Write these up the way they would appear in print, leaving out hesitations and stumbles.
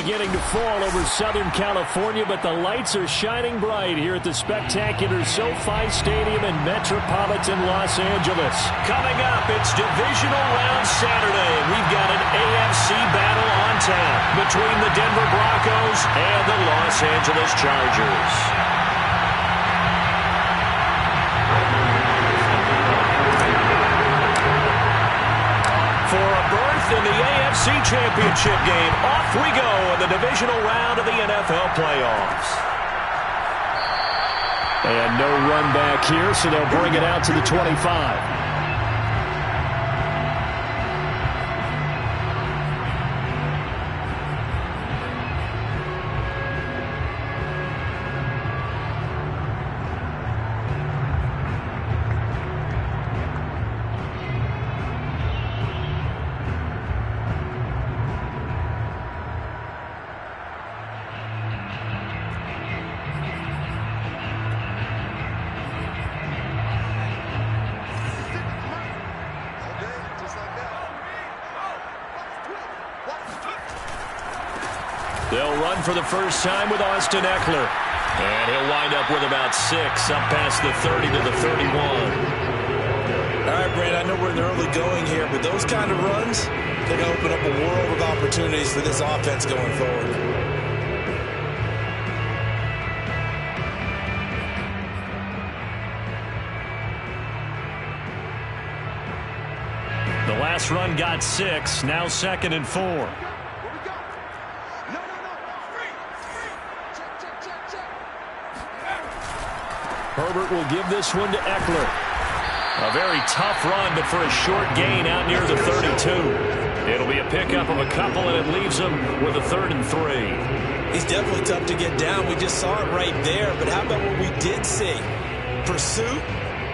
beginning to fall over Southern California, but the lights are shining bright here at the spectacular SoFi Stadium in metropolitan Los Angeles. Coming up, it's Divisional Round Saturday, and we've got an AFC battle on tap between the Denver Broncos and the Los Angeles Chargers. For a berth in the AFC Championship game, off we go in the divisional round of the NFL playoffs. And no run back here, so they'll bring it out to the 25. They'll run for the first time with Austin Eckler. And he'll wind up with about 6, up past the 30 to the 31. All right, Brand, I know we're in the early going here, but those kind of runs, they're going to open up a world of opportunities for this offense going forward. The last run got 6, now 2nd and 4. Herbert will give this one to Eckler. A very tough run, but for a short gain out near the 32. It'll be a pickup of a couple, and it leaves him with a 3rd and 3. He's definitely tough to get down. We just saw it right there. But how about what we did see? Pursuit,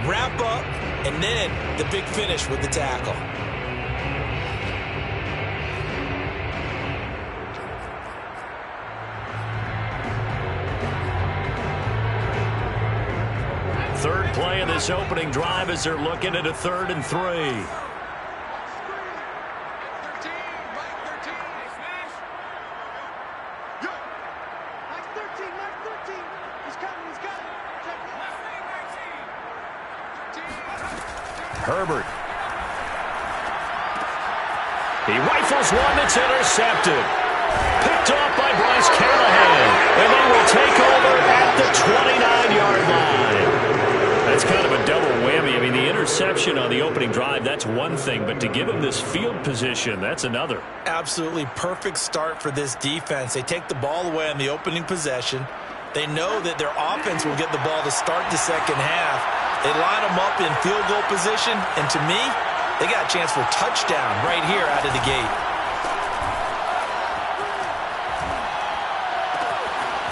wrap up, and then the big finish with the tackle. Third play of this opening drive as they're looking at a 3rd and 3. Herbert. He rifles one that's intercepted. Picked off by Bryce Callahan. And they will take over at the 29-yard line. That's kind of a double whammy. I mean, the interception on the opening drive, that's one thing. But to give him this field position, that's another. Absolutely perfect start for this defense. They take the ball away on the opening possession. They know that their offense will get the ball to start the second half. They line them up in field goal position. And to me, they got a chance for touchdown right here out of the gate.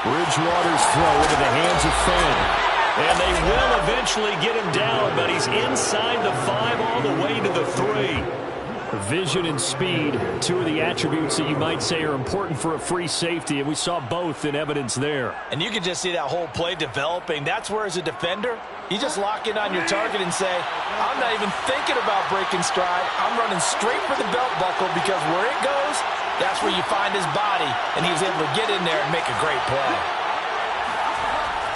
Bridgewater's throw into the hands of Fenn. And they will eventually get him down, but he's inside the 5 all the way to the 3. Vision and speed, two of the attributes that you might say are important for a free safety, and we saw both in evidence there. And you can just see that whole play developing. That's where, as a defender, you just lock in on your target and say, I'm not even thinking about breaking stride. I'm running straight for the belt buckle because where it goes, that's where you find his body, and he was able to get in there and make a great play.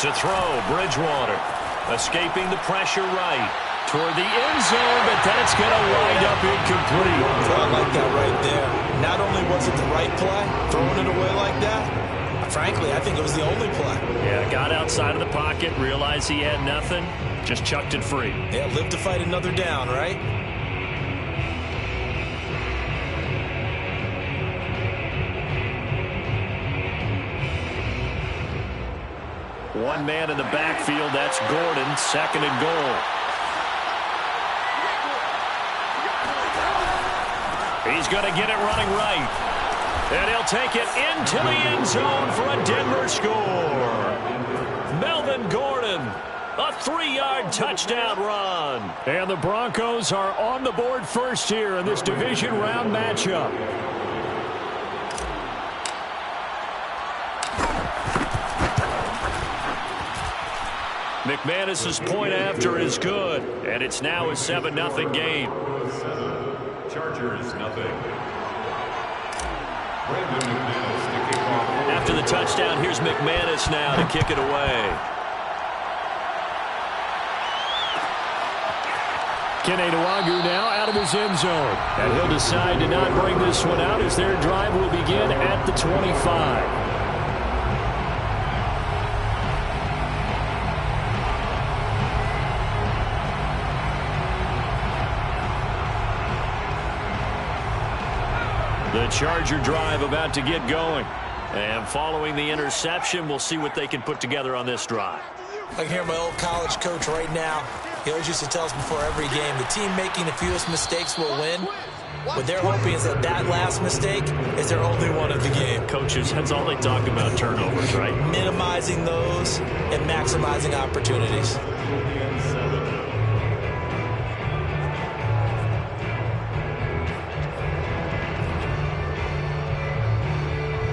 To throw, Bridgewater, escaping the pressure right toward the end zone, but that's going to wind up incomplete. I like that right there. Not only was it the right play, throwing it away like that, frankly, I think it was the only play. Yeah, got outside of the pocket, realized he had nothing, just chucked it free. Yeah, live to fight another down, right? One man in the backfield, that's Gordon, 2nd and goal. He's going to get it running right. And he'll take it into the end zone for a Denver score. Melvin Gordon, a 3-yard touchdown run. And the Broncos are on the board first here in this division round matchup. McManus's point after is good, and it's now a 7-0 game. Chargers, nothing. Brandon McManus, touchdown. Here's McManus now to kick it away. Kene Nwangwu now out of his end zone. And he'll decide to not bring this one out as their drive will begin at the 25. The Charger drive about to get going. And following the interception, we'll see what they can put together on this drive. I can hear my old college coach right now. He always used to tell us before every game, the team making the fewest mistakes will win. What they're hoping is that that last mistake is their only one of the game. Coaches, that's all they talk about, turnovers, right? Minimizing those and maximizing opportunities.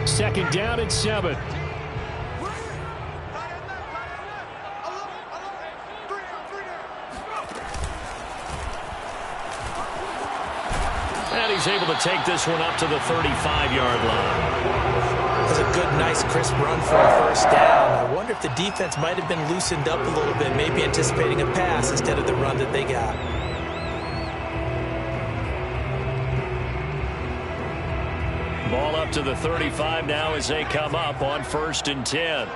Second down at 7. And he's able to take this one up to the 35-yard line. That's a good, nice, crisp run for a first down. I wonder if the defense might have been loosened up a little bit, maybe anticipating a pass instead of the run that they got. Ball up to the 35 now as they come up on 1st and 10.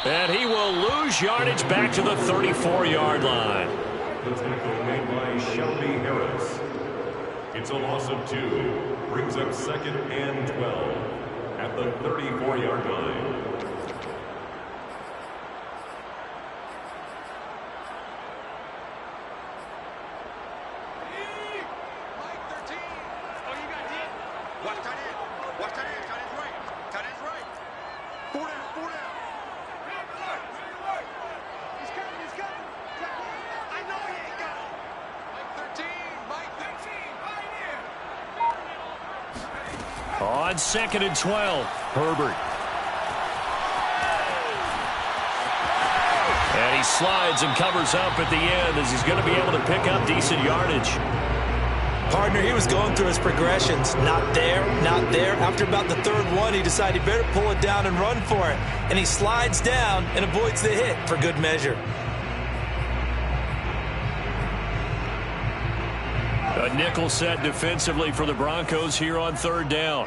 And he will lose yardage back to the 34-yard line. The tackle made by Shelby Harris. It's a loss of 2. Brings up 2nd and 12 at the 34-yard line. On 2nd and 12, Herbert. And he slides and covers up at the end as he's going to be able to pick up decent yardage. Partner, he was going through his progressions. Not there, not there. After about the third one, he decided he better pull it down and run for it. And he slides down and avoids the hit for good measure. A nickel set defensively for the Broncos here on 3rd down.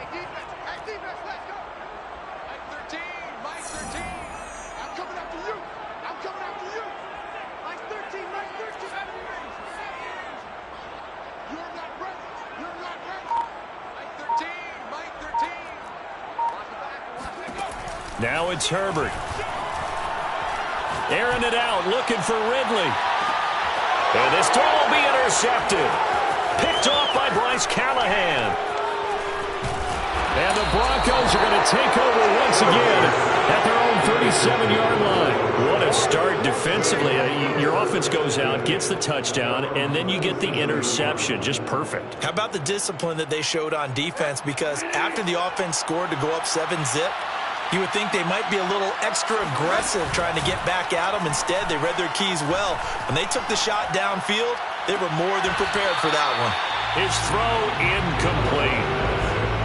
Now it's Herbert. Airing it out, looking for Ridley. And this throw will be intercepted. Picked off by Bryce Callahan. And the Broncos are going to take over once again at their own 37-yard line. What a start defensively. Your offense goes out, gets the touchdown, and then you get the interception. Just perfect. How about the discipline that they showed on defense? Because after the offense scored to go up 7-zip, you would think they might be a little extra aggressive trying to get back at them. Instead, they read their keys well. When they took the shot downfield, they were more than prepared for that one. His throw incomplete.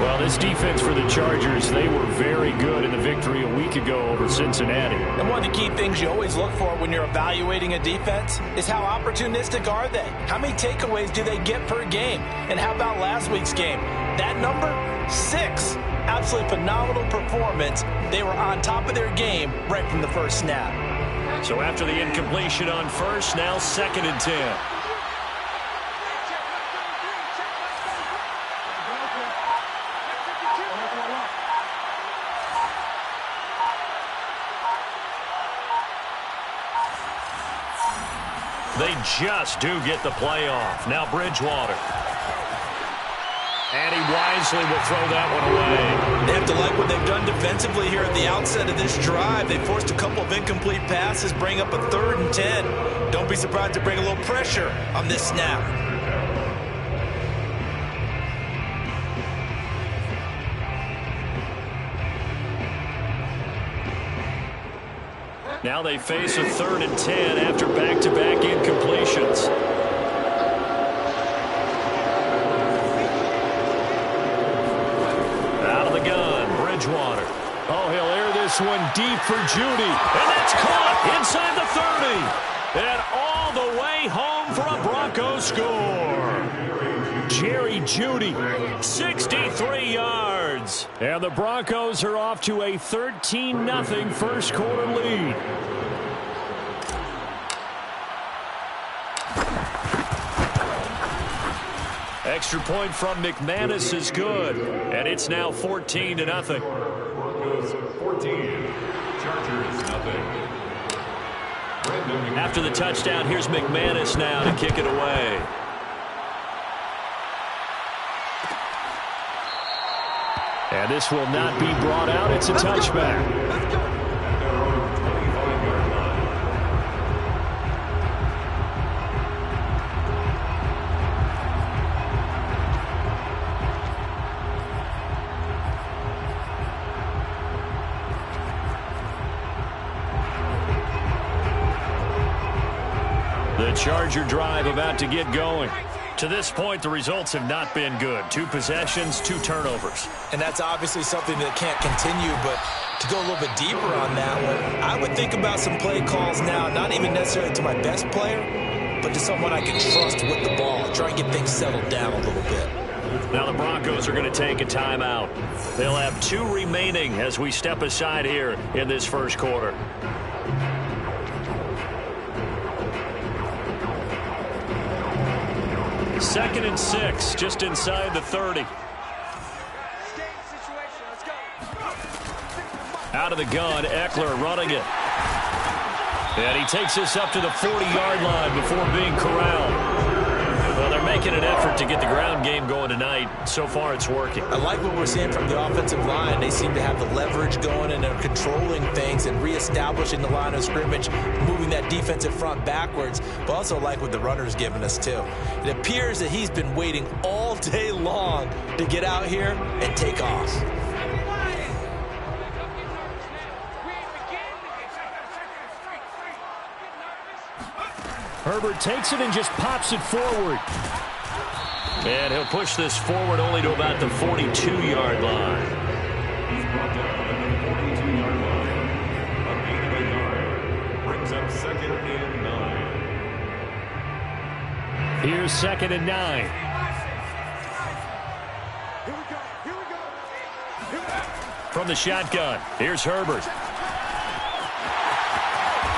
Well, this defense for the Chargers, they were very good in the victory a week ago over Cincinnati. And one of the key things you always look for when you're evaluating a defense is how opportunistic are they? How many takeaways do they get per game? And how about last week's game? That number, 6. Absolutely phenomenal performance. They were on top of their game right from the first snap. So after the incompletion on first, now 2nd and 10. They just do get the play off. Now Bridgewater. And he wisely will throw that one away. They have to like what they've done defensively here at the outset of this drive. They forced a couple of incomplete passes, bring up a 3rd and 10. Don't be surprised to bring a little pressure on this snap. Now they face a 3rd and 10 after back-to-back incompletions. this one deep for Judy. And that's caught inside the 30. And all the way home for a Broncos score. Jerry Judy, 63 yards. And the Broncos are off to a 13-0 first quarter lead. Extra point from McManus is good, and it's now 14-0. Broncos 14, Chargers nothing. After the touchdown, here's McManus now to kick it away. And this will not be brought out. It's a touchback. The Charger drive about to get going. To this point, the results have not been good. 2 possessions, 2 turnovers. And that's obviously something that can't continue, but to go a little bit deeper on that one, I would think about some play calls now, not even necessarily to my best player, but to someone I can trust with the ball, try and get things settled down a little bit. Now the Broncos are going to take a timeout. They'll have 2 remaining as we step aside here in this first quarter. Second and 6, just inside the 30. Out of the gun, Eckler running it. And he takes this up to the 40-yard line before being corralled. Well, they're making an effort to get the ground game going tonight. So far, it's working. I like what we're seeing from the offensive line. They seem to have the leverage going, and they're controlling things and reestablishing the line of scrimmage, moving that defensive front backwards, but also like what the runner's giving us, too. It appears that he's been waiting all day long to get out here and take off. Herbert takes it and just pops it forward. And he'll push this forward only to about the 42-yard line. He's brought down at the 42-yard line. A gain of a yard brings up 2nd and 9. Here's 2nd and 9. From the shotgun, here's Herbert.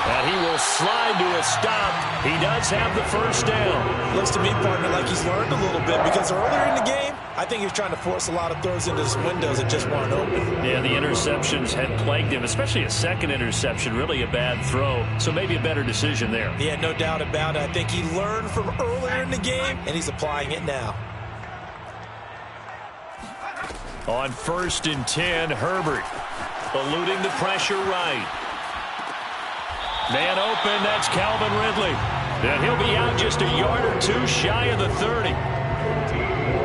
And he will slide to a stop. He does have the first down. Looks to me, partner, like he's learned a little bit, because earlier in the game, I think he was trying to force a lot of throws into his windows that just weren't open. Yeah, the interceptions had plagued him, especially a second interception, really a bad throw. So maybe a better decision there. Yeah, no doubt about it. I think he learned from earlier in the game, and he's applying it now. On 1st and 10, Herbert eluding the pressure right. Man open, that's Calvin Ridley. And he'll be out just a yard or 2 shy of the 30.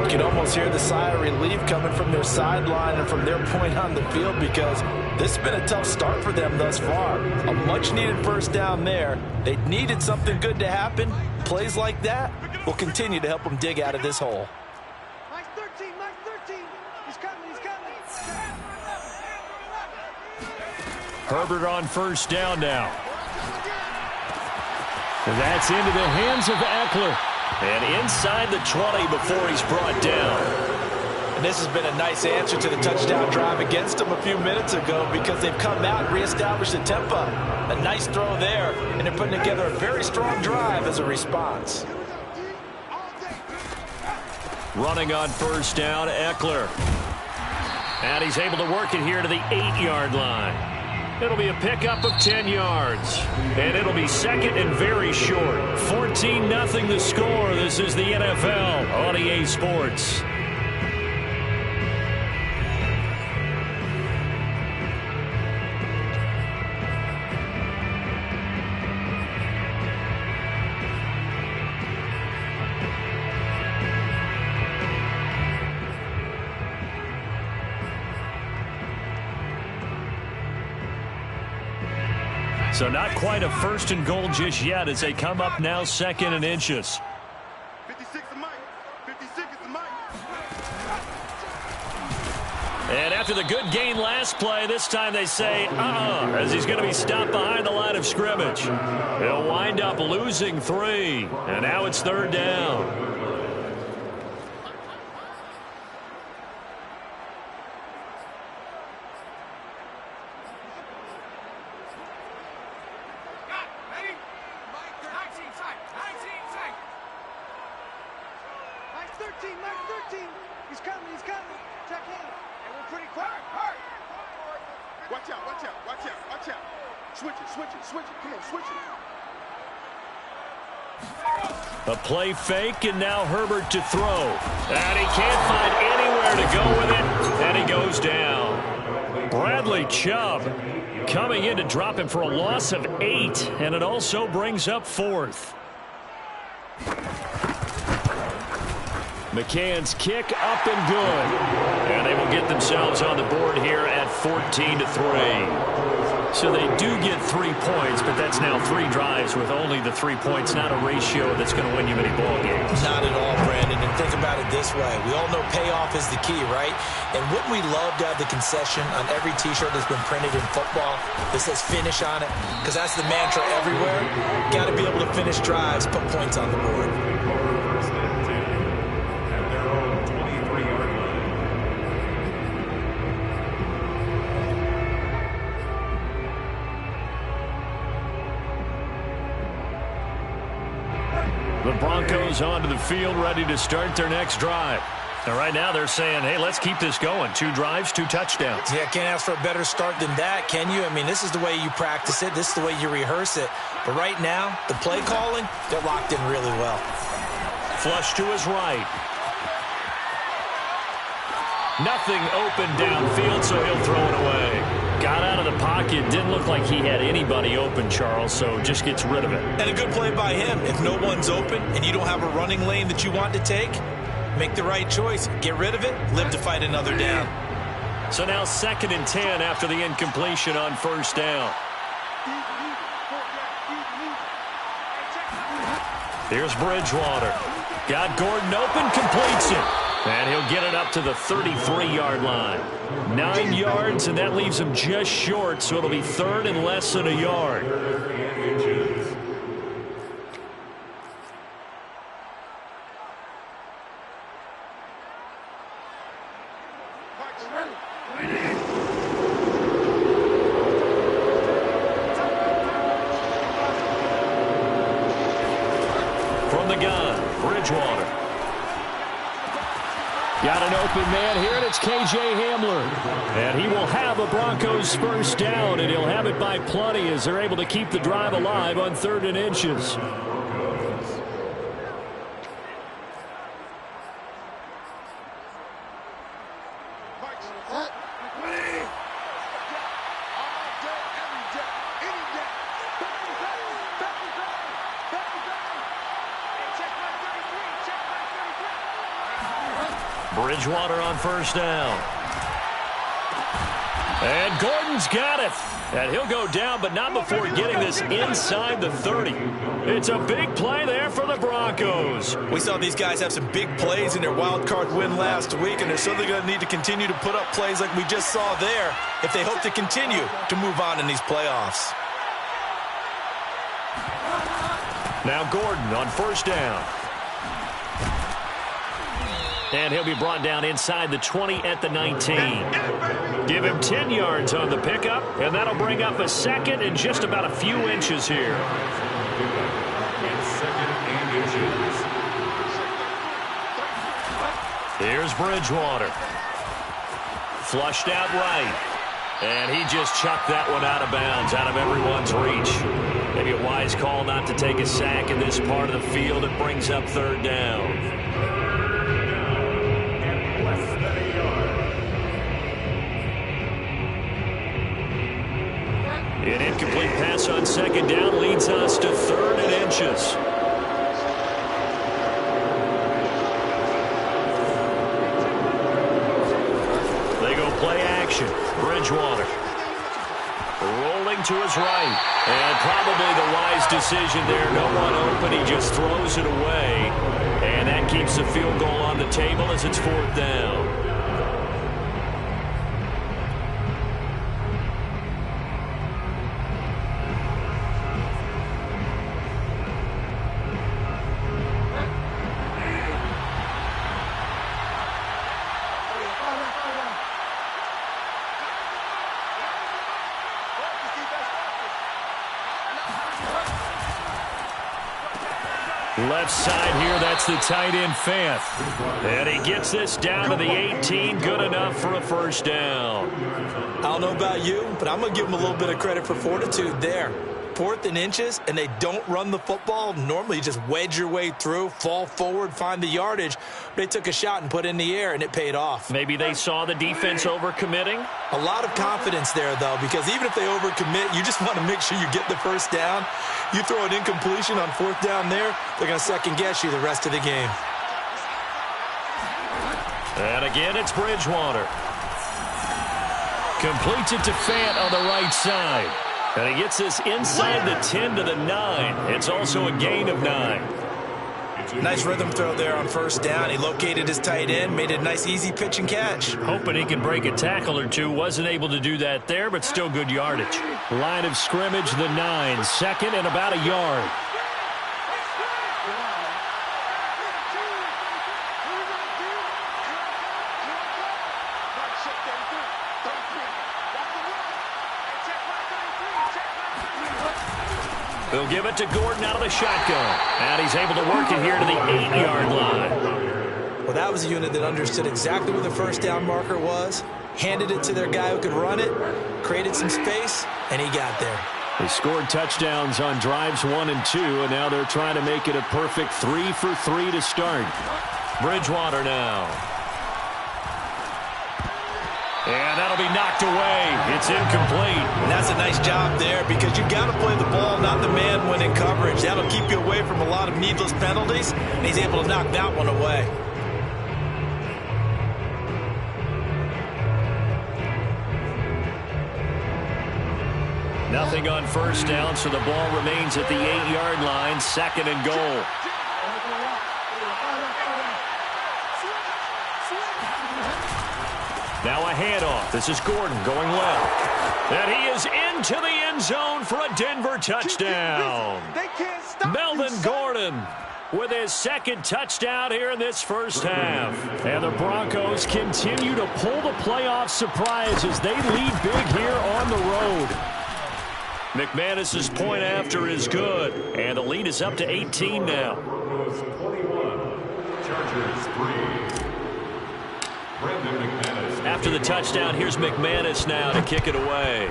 You can almost hear the sigh of relief coming from their sideline and from their point on the field, because this has been a tough start for them thus far. A much-needed first down there. They needed something good to happen. Plays like that will continue to help them dig out of this hole. Mike 13, Mike 13. He's coming, he's coming. Herbert on 1st down now. That's into the hands of Eckler. And inside the 20 before he's brought down. And this has been a nice answer to the touchdown drive against them a few minutes ago, because they've come out and reestablished the tempo. A nice throw there, and they're putting together a very strong drive as a response. Running on 1st down, Eckler. And he's able to work it here to the 8-yard line. It'll be a pickup of 10 yards. And it'll be 2nd and very short. 14-0 the score. This is the NFL on EA Sports. So not quite a 1st and goal just yet as they come up now 2nd and inches. 56 is Mike. 56 is Mike. And after the good gain last play, this time they say, as he's going to be stopped behind the line of scrimmage. He'll wind up losing 3, and now it's 3rd down. A play fake, and now Herbert to throw. And he can't find anywhere to go with it, and he goes down. Bradley Chubb coming in to drop him for a loss of 8, and it also brings up 4th. McCann's kick up and good. And they will get themselves on the board here at 14-3. So they do get 3 points, but that's now 3 drives with only the 3 points, not a ratio that's going to win you many ball games. Not at all, Brandon. And think about it this way. We all know payoff is the key, right? And wouldn't we love to have the concession on every T-shirt that's been printed in football that says finish on it? Because that's the mantra everywhere. Got to be able to finish drives, put points on the board. First and 10 at their own 23-yard line. The Broncos onto the field, ready to start their next drive. And right now they're saying, hey, let's keep this going. 2 drives, 2 touchdowns. Yeah, can't ask for a better start than that, can you? I mean, this is the way you practice it. This is the way you rehearse it. But right now, the play calling, they're locked in really well. Flush to his right. Nothing open downfield, so he'll throw it away. Got out of the pocket. Didn't look like he had anybody open, Charles, so just gets rid of it. And a good play by him. If no one's open and you don't have a running lane that you want to take, make the right choice. Get rid of it. Live to fight another down. So now 2nd and 10 after the incompletion on 1st down. Here's Bridgewater. Got Gordon open, completes it. And he'll get it up to the 33-yard line. 9 yards, and that leaves him just short, so it'll be 3rd and less than a yard. From the gun, Bridgewater. Got an open man here, and it's K.J. Hamler. And he will have a Broncos first down, and he'll have it by plenty as they're able to keep the drive alive on 3rd and inches. Bridgewater on 1st down. And Gordon's got it. And he'll go down, but not before getting this inside the 30. It's a big play there for the Broncos. We saw these guys have some big plays in their wild card win last week, and they're certainly going to need to continue to put up plays like we just saw there if they hope to continue to move on in these playoffs. Now Gordon on 1st down. And he'll be brought down inside the 20 at the 19. Give him 10 yards on the pickup, and that'll bring up a 2nd and just about a few inches here. It's 2nd and inches. Here's Bridgewater. Flushed out right. And he just chucked that one out of bounds, out of everyone's reach. Maybe a wise call not to take a sack in this part of the field. It brings up 3rd down. An incomplete pass on 2nd down leads us to 3rd and inches. They go play action. Bridgewater rolling to his right. And probably the wise decision there. No one open. He just throws it away. And that keeps the field goal on the table as it's 4th down. Left side here, that's the tight end Fant. And he gets this down to the 18, good enough for a first down. I don't know about you, but I'm going to give them a little bit of credit for fortitude there. 4th and inches, and they don't run the football. Normally, you just wedge your way through, fall forward, find the yardage. They took a shot and put it in the air, and it paid off. Maybe they saw the defense overcommitting? A lot of confidence there, though, because even if they overcommit, you just want to make sure you get the first down. You throw an incompletion on 4th down there, they're going to second-guess you the rest of the game. And again, it's Bridgewater. Completes it to Fant on the right side. And he gets this inside the 10 to the 9. It's also a gain of 9. Nice rhythm throw there on first down. He located his tight end, made it a nice, easy pitch and catch. Hoping he can break a tackle or two. Wasn't able to do that there, but still good yardage. Line of scrimmage, the 9. 2nd and about a yard. They'll give it to Gordon out of the shotgun. And he's able to work it here to the 8-yard line. Well, that was a unit that understood exactly where the first down marker was, handed it to their guy who could run it, created some space, and he got there. They scored touchdowns on drives 1 and 2, and now they're trying to make it a perfect 3 for 3 to start. Bridgewater now. And that'll be knocked away. It's incomplete. And that's a nice job there because you've got to play the ball, not the man when in coverage. That'll keep you away from a lot of needless penalties, and he's able to knock that one away. Nothing on first down, so the ball remains at the 8-yard line, 2nd and goal. Now a handoff. This is Gordon going left. And he is into the end zone for a Denver touchdown. Melvin Gordon with his 2nd touchdown here in this first half. And the Broncos continue to pull the playoff surprise as they lead big here on the road. McManus's point after is good. And the lead is up to 18 now. Broncos 21, Chargers 3. Brandon McManus. After the touchdown, here's McManus now to kick it away.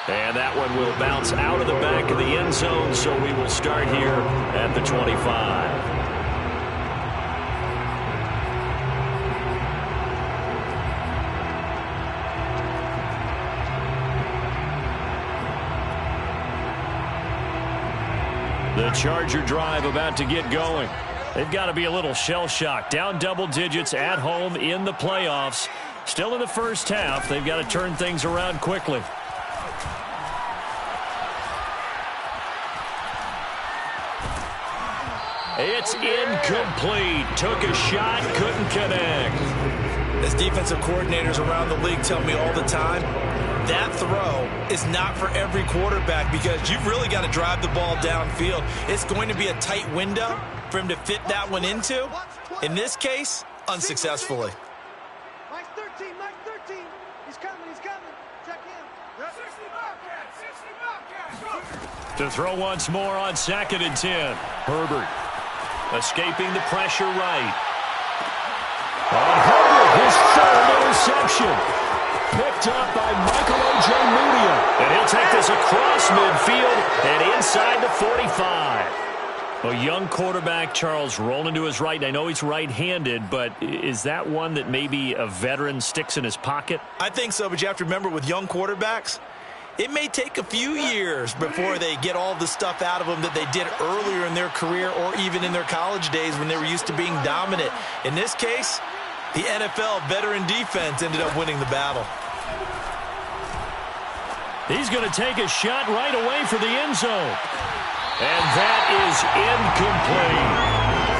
And that one will bounce out of the back of the end zone, so we will start here at the 25. The Charger drive about to get going. They've got to be a little shell-shocked. Down double digits at home in the playoffs. Still in the first half. They've got to turn things around quickly. It's incomplete. Took a shot, couldn't connect. As defensive coordinators around the league tell me all the time, that throw is not for every quarterback because you've really got to drive the ball downfield. It's going to be a tight window for him to fit that one into. In this case, unsuccessfully. Mike 13, Mike 13. He's coming, he's coming. Check him. 60 Bobcats. To throw once more on 2nd and 10. Herbert escaping the pressure right. And Herbert, his 3rd interception. Picked up by Michael Ojemudia. And he'll take this across midfield and inside the 45. A young quarterback, Charles, rolling to his right. I know he's right-handed, but is that one that maybe a veteran sticks in his pocket? I think so, but you have to remember with young quarterbacks, it may take a few years before they get all the stuff out of them that they did earlier in their career or even in their college days when they were used to being dominant. In this case, the NFL veteran defense ended up winning the battle. He's going to take a shot right away for the end zone. And that is incomplete.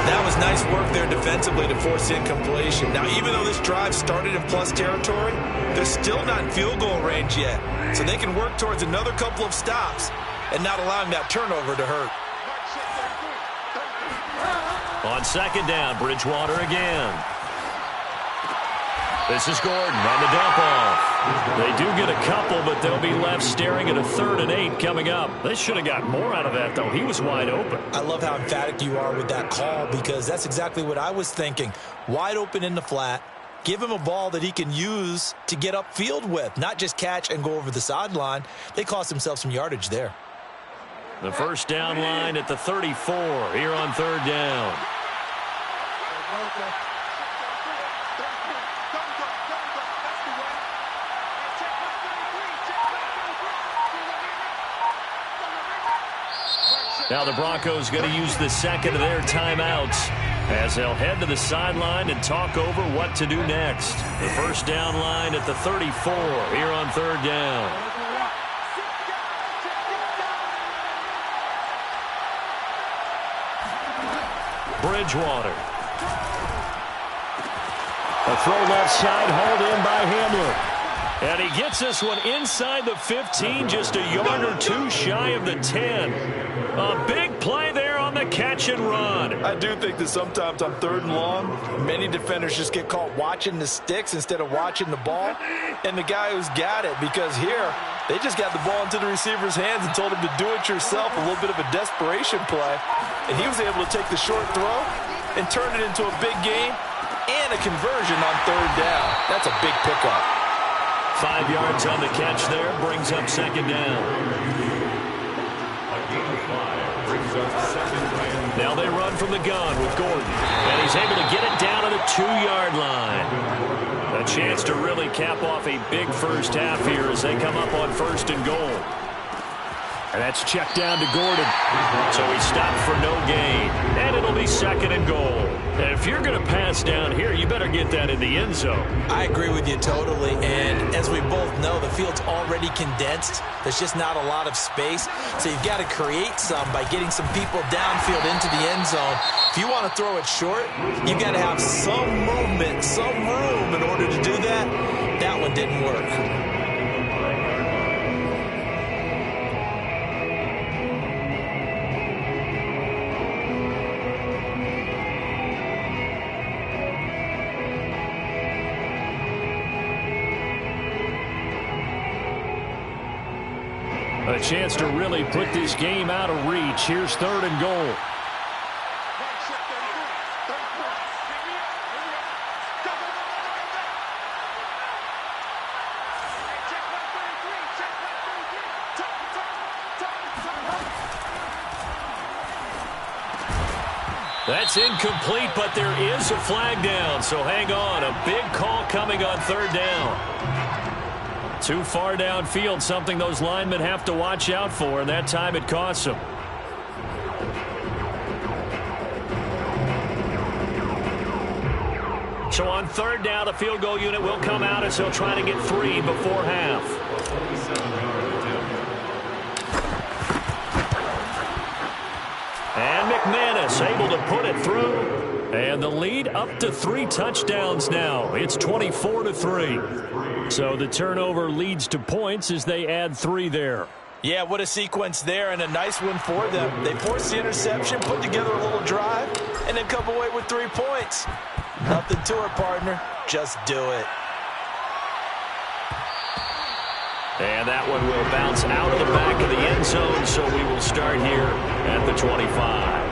That was nice work there defensively to force incompletion. Now, even though this drive started in plus territory, they're still not in field goal range yet. So they can work towards another couple of stops and not allowing that turnover to hurt. On 2nd down, Bridgewater again. This is Gordon on the dump off. They do get a couple, but they'll be left staring at a 3rd and 8 coming up. They should have got more out of that, though. He was wide open. I love how emphatic you are with that call because that's exactly what I was thinking. Wide open in the flat. Give him a ball that he can use to get upfield with, not just catch and go over the sideline. They cost themselves some yardage there. The first down line at the 34 here on 3rd down. Now the Broncos going to use the second of their timeouts as they'll head to the sideline and talk over what to do next. The first down line at the 34 here on 3rd down. Bridgewater. A throw left side, hauled in by Hamler. And he gets this one inside the 15, just a yard or two shy of the 10. A big play there on the catch and run. I do think that sometimes on 3rd and long, many defenders just get caught watching the sticks instead of watching the ball. And the guy who's got it, because here, they just got the ball into the receiver's hands and told him to do it yourself, a little bit of a desperation play. And he was able to take the short throw and turn it into a big gain and a conversion on 3rd down. That's a big pickup. 5 yards on the catch there, brings up 2nd down. Now they run from the gun with Gordon, and he's able to get it down to the 2-yard line. A chance to really cap off a big first half here as they come up on 1st and goal. And that's checked down to Gordon. So he stopped for no gain. And it'll be 2nd and goal. And if you're going to pass down here, you better get that in the end zone. I agree with you totally. And as we both know, the field's already condensed. There's just not a lot of space. So you've got to create some by getting some people downfield into the end zone. If you want to throw it short, you've got to have some movement, some room in order to do that. That one didn't work. A chance to really put this game out of reach. Here's 3rd and goal. That's incomplete, but there is a flag down, so hang on. A big call coming on 3rd down. Too far downfield, something those linemen have to watch out for, and that time it costs them. So on 3rd down, the field goal unit will come out as they'll try to get 3 before half. And McManus able to put it through. And the lead up to 3 touchdowns now. It's 24-3. So the turnover leads to points as they add 3 there. Yeah, what a sequence there, and a nice one for them. They forced the interception, put together a little drive, and then come away with 3 points. Nothing to it, partner. Just do it. And that one will bounce out of the back of the end zone, so we will start here at the 25.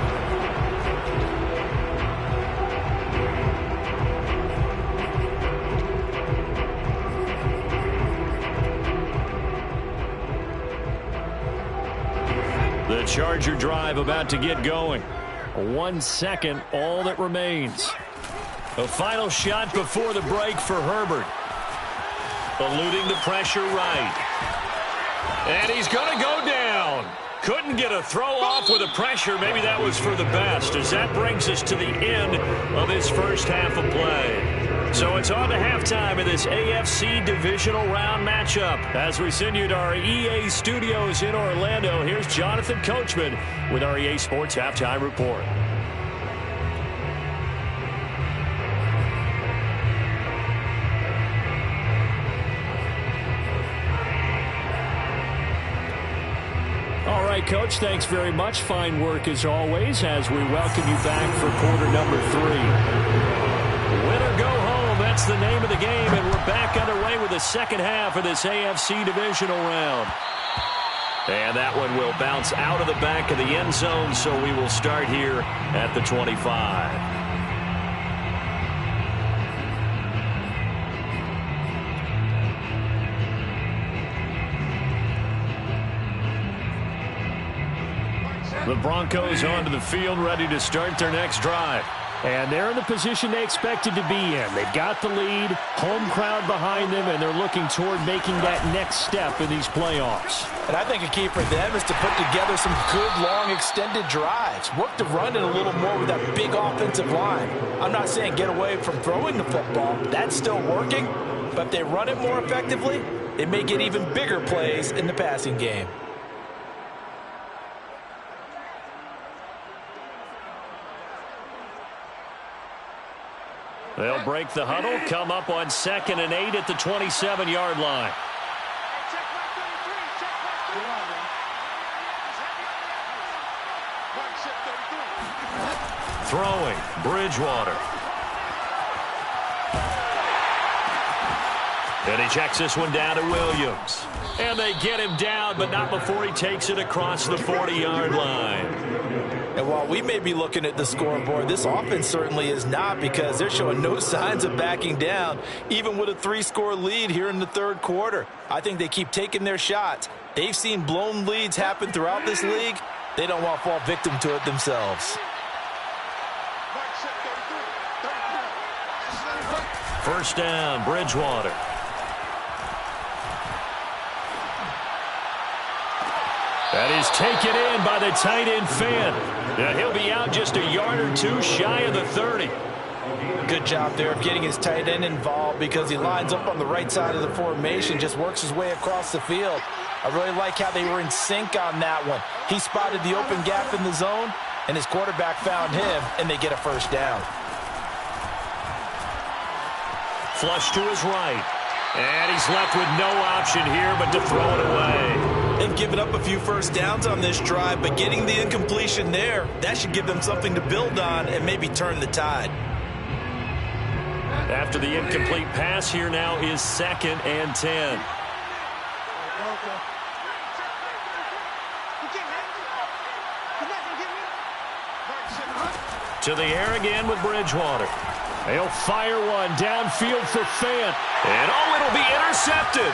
The Charger drive about to get going. 1 second, all that remains. A final shot before the break for Herbert. Eluding the pressure right. And he's going to go down. Couldn't get a throw off with the pressure. Maybe that was for the best, as that brings us to the end of this first half of play. So it's on to halftime in this AFC divisional round matchup. As we send you to our EA studios in Orlando, here's Jonathan Coachman with our EA Sports Halftime Report. All right, Coach, thanks very much. Fine work as always as we welcome you back for quarter number 3. Win or go home that's the name of the game, and we're back underway with the second half of this AFC divisional round. And that one will bounce out of the back of the end zone, so we will start here at the 25. The Broncos onto the field, ready to start their next drive. And they're in the position they expected to be in. They've got the lead, home crowd behind them, and they're looking toward making that next step in these playoffs. And I think a key for them is to put together some good, long, extended drives. Work the run in a little more with that big offensive line. I'm not saying get away from throwing the football. That's still working. But if they run it more effectively, they may get even bigger plays in the passing game. They'll break the huddle, come up on 2nd and 8 at the 27-yard line. Throwing, Bridgewater. And he checks this one down to Williams. And they get him down, but not before he takes it across the 40-yard line. And while we may be looking at the scoreboard, this offense certainly is not, because they're showing no signs of backing down, even with a 3-score lead here in the third quarter. I think they keep taking their shots. They've seen blown leads happen throughout this league. They don't want to fall victim to it themselves. First down, Bridgewater. That is taken in by the tight end Fan. Now he'll be out just a yard or two shy of the 30. Good job there of getting his tight end involved, because he lines up on the right side of the formation, just works his way across the field. I really like how they were in sync on that one. He spotted the open gap in the zone, and his quarterback found him, and they get a first down. Flush to his right. And he's left with no option here but to throw it away. They've given up a few first downs on this drive, but getting the incompletion there, that should give them something to build on and maybe turn the tide. After the incomplete pass, here now is 2nd and 10. To the air again with Bridgewater. They'll fire one downfield for Fant. And oh, it'll be intercepted.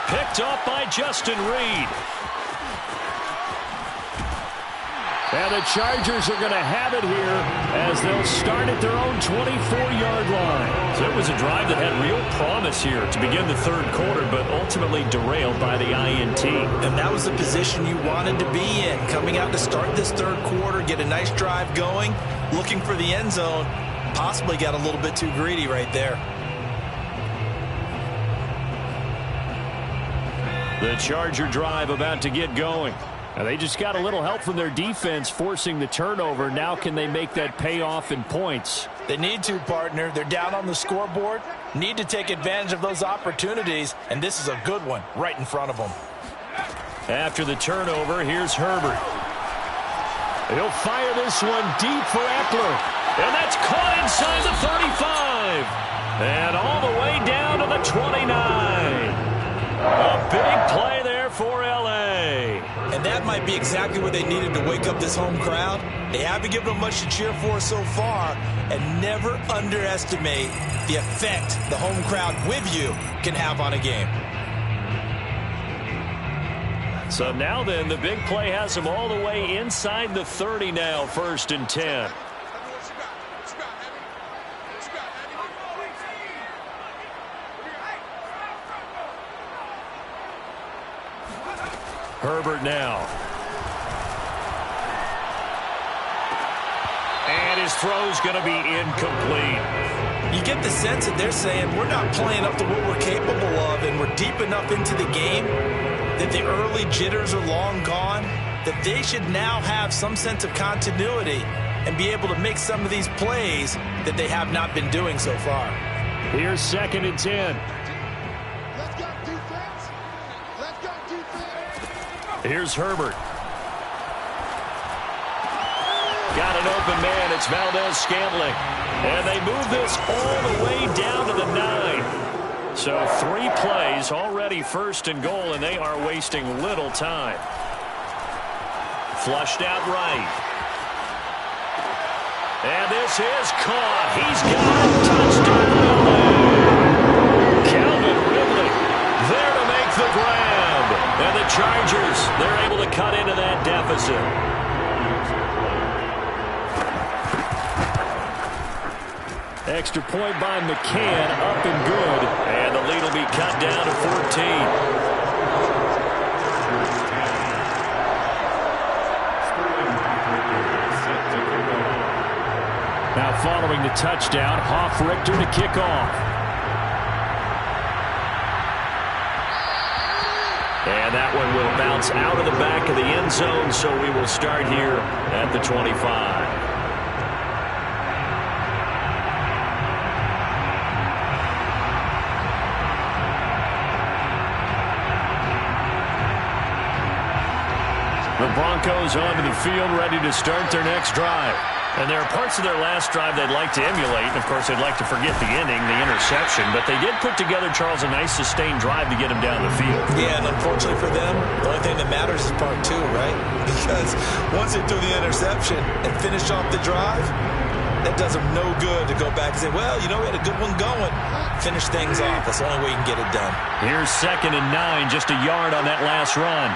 Picked up by Justin Reed. And the Chargers are going to have it here as they'll start at their own 24-yard line. So it was a drive that had real promise here to begin the third quarter, but ultimately derailed by the INT. And that was the position you wanted to be in. Coming out to start this third quarter, get a nice drive going, looking for the end zone. Possibly got a little bit too greedy right there. The Charger drive about to get going. Now they just got a little help from their defense forcing the turnover. Now can they make that payoff in points? They need to, partner. They're down on the scoreboard. Need to take advantage of those opportunities, and this is a good one right in front of them. After the turnover, here's Herbert. He'll fire this one deep for Eckler. And that's caught inside the 35. And all the way down to the 29. A big play there for L.A. And that might be exactly what they needed to wake up this home crowd. They haven't given them much to cheer for so far. And never underestimate the effect the home crowd with you can have on a game. So now then, the big play has them all the way inside the 30 now, 1st and 10. Herbert now. And his throw's going to be incomplete. You get the sense that they're saying we're not playing up to what we're capable of, and we're deep enough into the game that the early jitters are long gone, that they should now have some sense of continuity and be able to make some of these plays that they have not been doing so far. Here's 2nd and 10. Let's go, defense. Let's go, defense. Here's Herbert. Got an open man. It's Valdez-Scantling. And they move this all the way down to the 9. So 3 plays, already first and goal, and they are wasting little time. Flushed out right. And this is caught. He's got it. Touchdown, LA. Calvin Ridley there to make the grab. And the Chargers, they're able to cut into that deficit. Extra point by McCann, up and good. And the lead will be cut down to 14. Now following the touchdown, Hoff-Richter to kick off. And that one will bounce out of the back of the end zone, so we will start here at the 25. The Broncos onto the field, ready to start their next drive. And there are parts of their last drive they'd like to emulate. And, of course, they'd like to forget the inning, the interception. But they did put together, Charles, a nice sustained drive to get him down the field. Yeah, and unfortunately for them, the only thing that matters is part 2, right? Because once they do the interception and finish off the drive, that does them no good to go back and say, well, you know, we had a good one going. Finish things off. That's the only way you can get it done. Here's 2nd and 9, just a yard on that last run.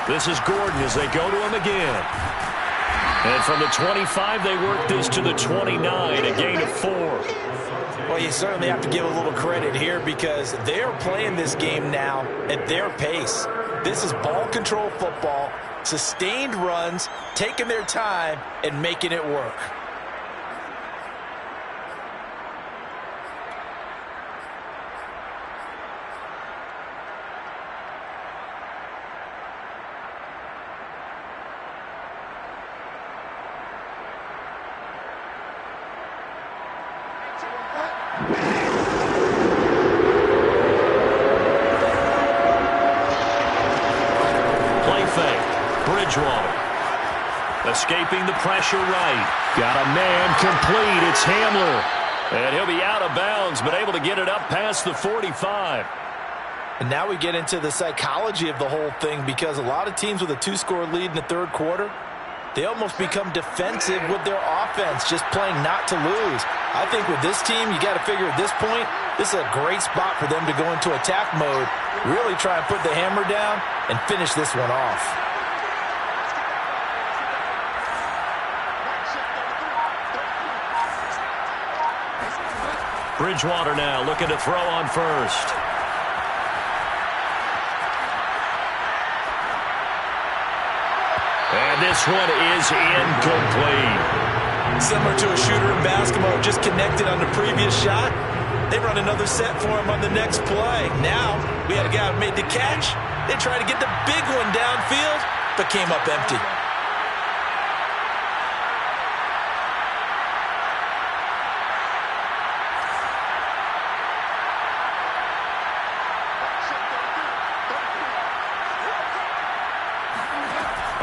This is Gordon as they go to him again. And from the 25, they work this to the 29, a gain of 4. Well, you certainly have to give a little credit here because they're playing this game now at their pace. This is ball control football, sustained runs, taking their time, and making it work. Escaping the pressure right. Got a man complete. It's Hamler. And he'll be out of bounds, but able to get it up past the 45. And now we get into the psychology of the whole thing because a lot of teams with a 2-score lead in the 3rd quarter, they almost become defensive with their offense, just playing not to lose. I think with this team, you got to figure at this point, this is a great spot for them to go into attack mode, really try and put the hammer down and finish this one off. Bridgewater now looking to throw on first. And this one is incomplete. Similar to a shooter in basketball, just connected on the previous shot. They run another set for him on the next play. Now, we had a guy who made the catch. They tried to get the big one downfield, but came up empty.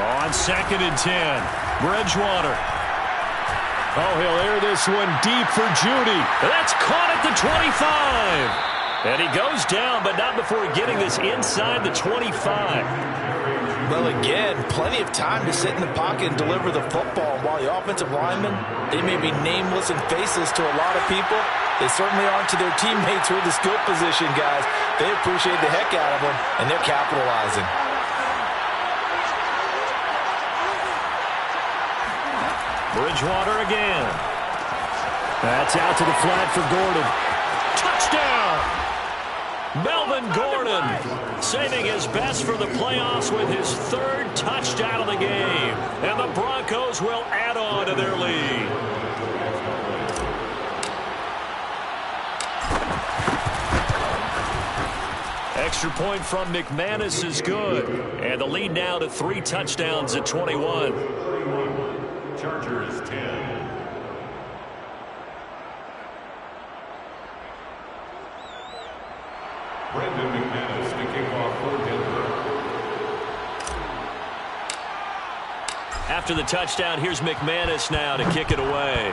On 2nd and 10, Bridgewater. Oh, he'll air this one deep for Judy. That's caught at the 25. And he goes down, but not before getting this inside the 25. Well, again, plenty of time to sit in the pocket and deliver the football. While the offensive linemen, they may be nameless and faceless to a lot of people, they certainly aren't to their teammates with the skill position guys. They appreciate the heck out of them, and they're capitalizing. Bridgewater again. That's out to the flat for Gordon. Touchdown! Melvin Gordon saving his best for the playoffs with his 3rd touchdown of the game. And the Broncos will add on to their lead. Extra point from McManus is good. And the lead now to 3 touchdowns at 21. Chargers 10. Brandon McManus to kick off for Denver. After the touchdown, here's McManus now to kick it away.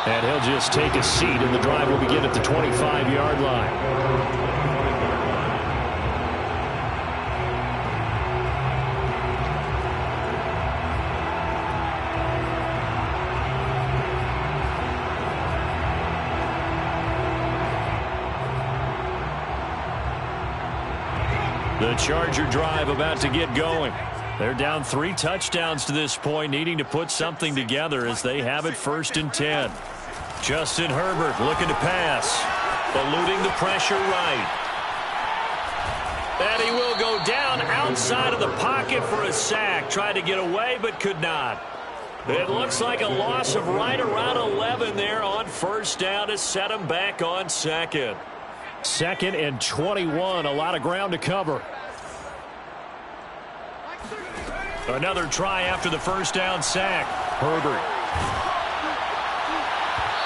And he'll just take a seat, and the drive will begin at the 25-yard line. The Charger drive about to get going. They're down 3 touchdowns to this point, needing to put something together as they have it 1st and 10. Justin Herbert looking to pass, eluding the pressure right. And he will go down outside of the pocket for a sack. Tried to get away but could not. It looks like a loss of right around 11 there on 1st down to set him back on 2nd. 2nd and 21, a lot of ground to cover. Another try after the 1st down sack. Herbert.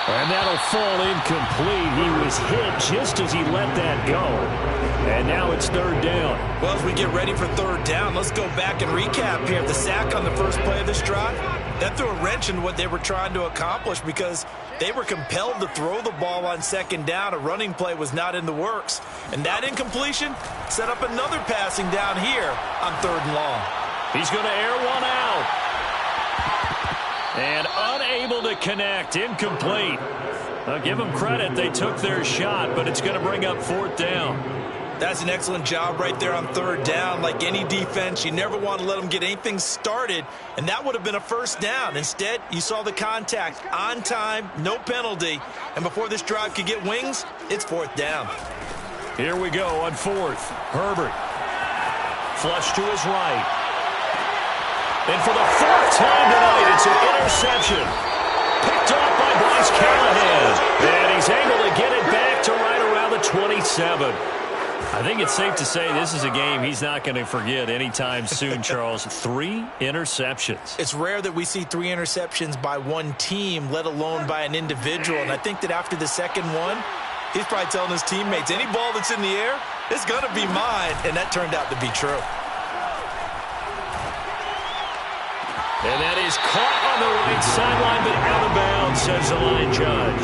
And that'll fall incomplete. He was hit just as he let that go. And now it's 3rd down. Well, as we get ready for 3rd down, let's go back and recap here. The sack on the first play of this drive, that threw a wrench in what they were trying to accomplish because they were compelled to throw the ball on 2nd down. A running play was not in the works. And that incompletion set up another passing down here on 3rd and long. He's going to air one out. And unable to connect. Incomplete. I'll give them credit. They took their shot, but it's going to bring up 4th down. That's an excellent job right there on 3rd down. Like any defense, you never want to let them get anything started, and that would have been a 1st down. Instead, you saw the contact on time, no penalty, and before this drive could get wings, it's 4th down. Here we go on 4th. Herbert. Flush to his right. And for the 4th time tonight, it's an interception. Picked off by Bryce Callahan. And he's able to get it back to right around the 27. I think it's safe to say this is a game he's not going to forget anytime soon, Charles. 3 interceptions. It's rare that we see 3 interceptions by one team, let alone by an individual. And I think that after the 2nd one, he's probably telling his teammates, any ball that's in the air, it's going to be mine. And that turned out to be true. And that is caught on the right sideline, but out of bounds, says the line judge.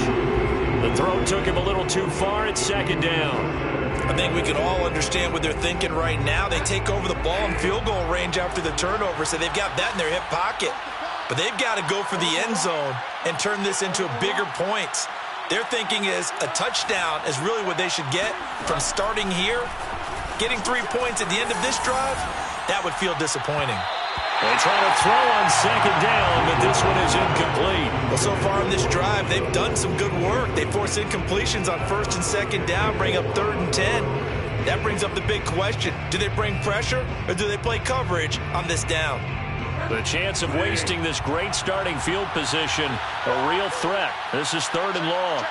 The throw took him a little too far at 2nd down. I think we can all understand what they're thinking right now. They take over the ball in field goal range after the turnover, so they've got that in their hip pocket. But they've got to go for the end zone and turn this into a bigger points. Their thinking is a touchdown is really what they should get from starting here. Getting 3 points at the end of this drive, that would feel disappointing. They try to throw on 2nd down, but this one is incomplete. Well, so far in this drive, they've done some good work. They force incompletions on 1st and 2nd down, bring up 3rd and 10. That brings up the big question. Do they bring pressure, or do they play coverage on this down? The chance of wasting this great starting field position, a real threat. This is 3rd and long.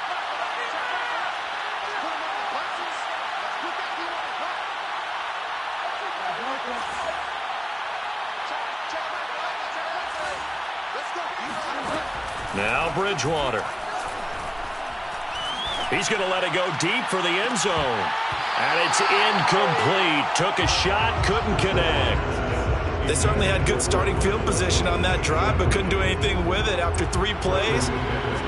Now Bridgewater. He's going to let it go deep for the end zone. And it's incomplete. Took a shot, couldn't connect. They certainly had good starting field position on that drive, but couldn't do anything with it after 3 plays.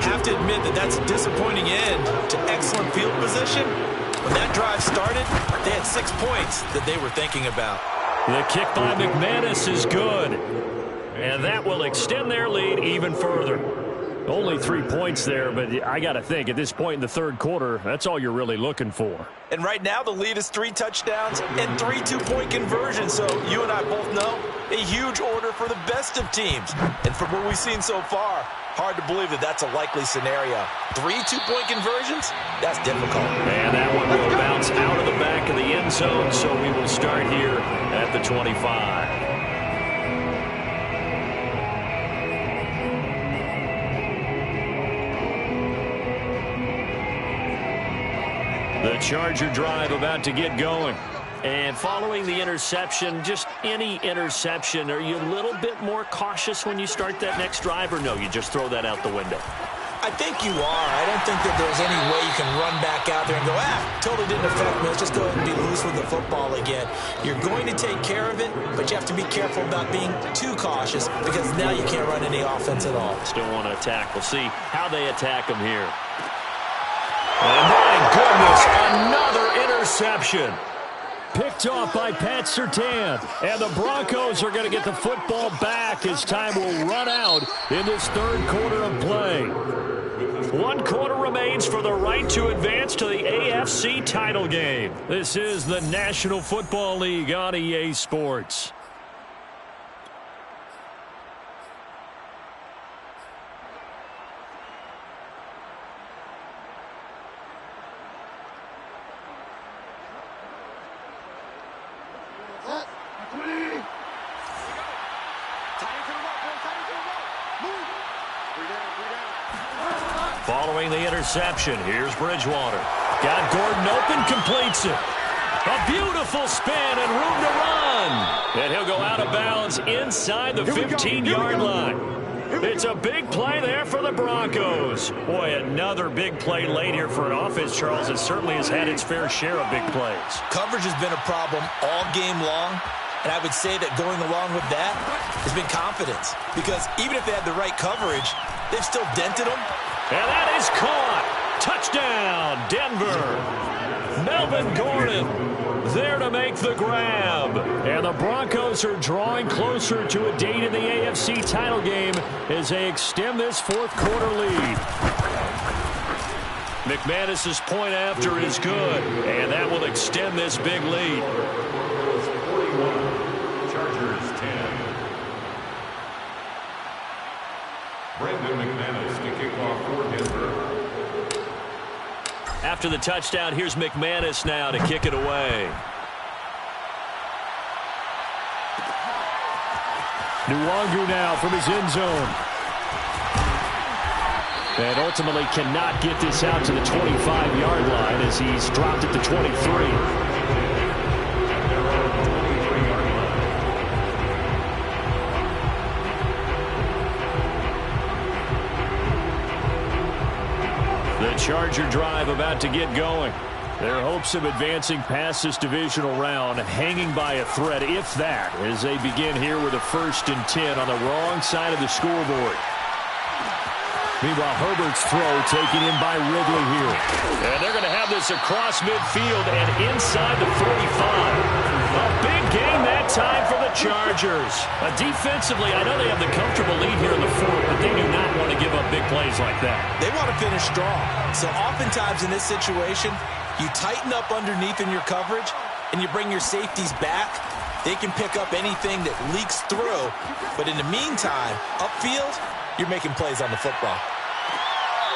Have to admit that that's a disappointing end to excellent field position. When that drive started, they had 6 points that they were thinking about. The kick by McManus is good. And that will extend their lead even further. Only 3 points there, but I got to think at this point in the 3rd quarter, that's all you're really looking for. And right now the lead is 3 touchdowns and 3 2-point conversions. So you and I both know a huge order for the best of teams. And from what we've seen so far, hard to believe that that's a likely scenario. 3 2-point conversions? That's difficult. And that one will bounce out of the back of the end zone, so we will start here at the 25. The Charger drive about to get going. And following the interception, just any interception, are you a little bit more cautious when you start that next drive, or no, you just throw that out the window? I think you are. I don't think that there's any way you can run back out there and go, totally didn't affect me. Let's just go ahead and be loose with the football again. You're going to take care of it, but you have to be careful about being too cautious because now you can't run any offense at all. Still want to attack. We'll see how they attack him here. And my goodness, another interception. Picked off by Pat Surtain. And the Broncos are going to get the football back as time will run out in this third quarter of play. 1 quarter remains for the right to advance to the AFC title game. This is the National Football League on EA Sports. Following the interception, here's Bridgewater. Got Gordon open, completes it. A beautiful spin and room to run. And he'll go out of bounds inside the 15-yard line. It's a big play there for the Broncos. Boy, another big play late here for an offense, Charles. It certainly has had its fair share of big plays. Coverage has been a problem all game long. And I would say that going along with that has been confidence. Because even if they had the right coverage, they've still dented them. And that is caught. Touchdown, Denver. Melvin Gordon there to make the grab. And the Broncos are drawing closer to a date in the AFC title game as they extend this fourth quarter lead. McManus's point after is good, and that will extend this big lead. 41, Chargers 10. Brandon McManus to kick off for Denver. After the touchdown, here's McManus now to kick it away. Nwangu now from his end zone. And ultimately cannot get this out to the 25-yard line as he's dropped at the 23. The Charger drive about to get going. Their hopes of advancing past this divisional round hanging by a thread, if that, as they begin here with a 1st and 10 on the wrong side of the scoreboard. Meanwhile, Herbert's throw taken in by Ridley here. And they're going to have this across midfield and inside the 45. A big game that time for the Chargers. Defensively, I know they have the comfortable lead here in the fourth, but they do not want to give up big plays like that. They want to finish strong. So oftentimes in this situation, you tighten up underneath in your coverage and you bring your safeties back. They can pick up anything that leaks through. But in the meantime, upfield, you're making plays on the football.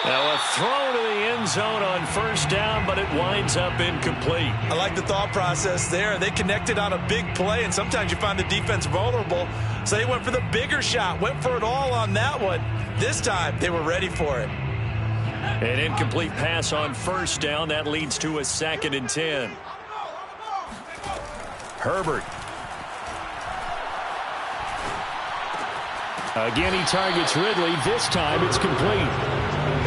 Now a throw to the end zone on 1st down, but it winds up incomplete. I like the thought process there. They connected on a big play, and sometimes you find the defense vulnerable. So they went for the bigger shot, went for it all on that one. This time, they were ready for it. An incomplete pass on 1st down. That leads to a 2nd and 10. Herbert. Again, he targets Ridley. This time, it's complete.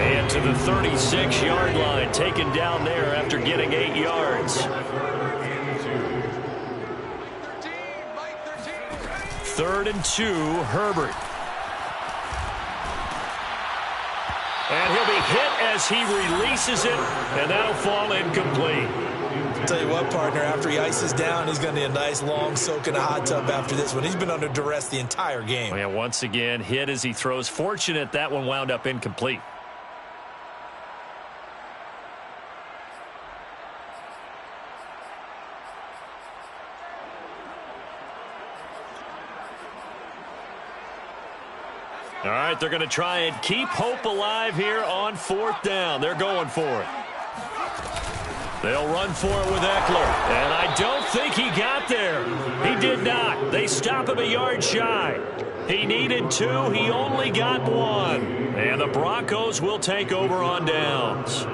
And to the 36-yard line, taken down there after getting 8 yards. 3rd and 2, Herbert. And he'll be hit as he releases it, and that'll fall incomplete. Tell you what, partner, after he ices down, he's going to need a nice long soak in a hot tub after this one. He's been under duress the entire game. And once again, hit as he throws. Fortunate that one wound up incomplete. All right, they're going to try and keep hope alive here on 4th down. They're going for it. They'll run for it with Eckler. And I don't think he got there. He did not. They stop him a yard shy. He needed 2. He only got 1. And the Broncos will take over on downs.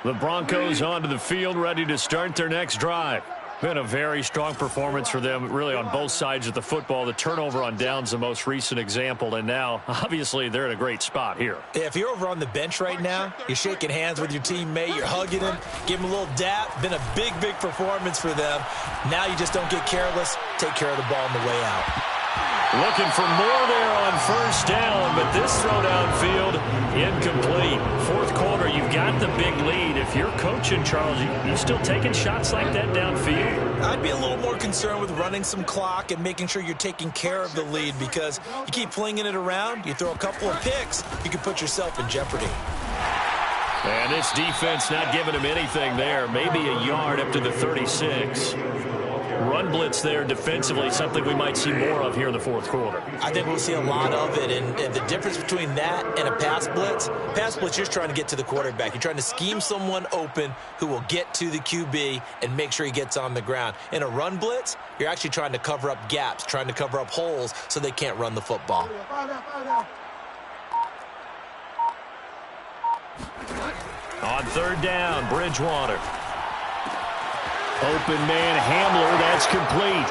The Broncos onto the field ready to start their next drive. Been a very strong performance for them, really, on both sides of the football. The turnover on downs, the most recent example, and now, obviously, they're in a great spot here. Yeah, if you're over on the bench right now, you're shaking hands with your teammate, you're hugging him, give him a little dap. Been a big, big performance for them. Now you just don't get careless. Take care of the ball on the way out. Looking for more there on first down, but this throw downfield, incomplete. Fourth quarter, you've got the big lead. If you're coaching, Charles, you still taking shots like that downfield? I'd be a little more concerned with running some clock and making sure you're taking care of the lead, because you keep flinging it around, you throw a couple of picks, you can put yourself in jeopardy. And this defense not giving him anything there. Maybe a yard up to the 36. Run blitz there defensively, something we might see more of here in the fourth quarter. I think we'll see a lot of it, and the difference between that and a pass blitz, you're just trying to get to the quarterback. You're trying to scheme someone open who will get to the QB and make sure he gets on the ground. In a run blitz, you're actually trying to cover up gaps, trying to cover up holes so they can't run the football. On third down, Bridgewater. Open man, Hamler, that's complete.